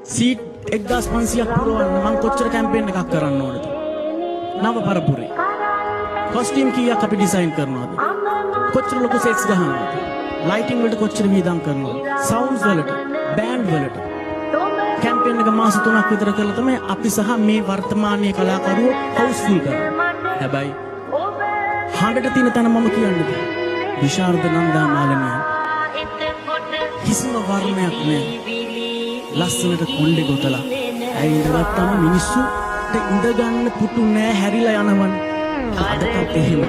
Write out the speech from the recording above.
Seat 1500ක් පුරවන්න මම කොච්චර campaign එකක් කරන්න ඕනද? නව පරපුරේ. කොස්ටියම් කීයක් අපි ඩිසයින් කරනවද? කොච්චර ලොකු සෙට්ස් ගහනවද? ලයිටින් වලට කොච්චර වියදම් කරනවද? සවුන්ඩ්ස් වලට, බෑන්ඩ් වලට. කැම්පේන් එක මාස 3ක් විතර කරලා තමයි අපි සහ මේ වර්තමානයේ කලාකරුවෝ හවුස්ෆුල් කරන්නේ. හැබැයි හඬට තියෙන තැන මම කියන්නේ විශාරද නන්දා මාලනිය කිසිම වර්ණයක් නැහැ. ලස්සනට කොණ්ඩේ ගොතලා ඇයි ඉඳගත්තම මිනිස්සුට ඉඳ ගන්න පුටු නැහැ හැරිලා යනවනේ. අදටත් එහෙම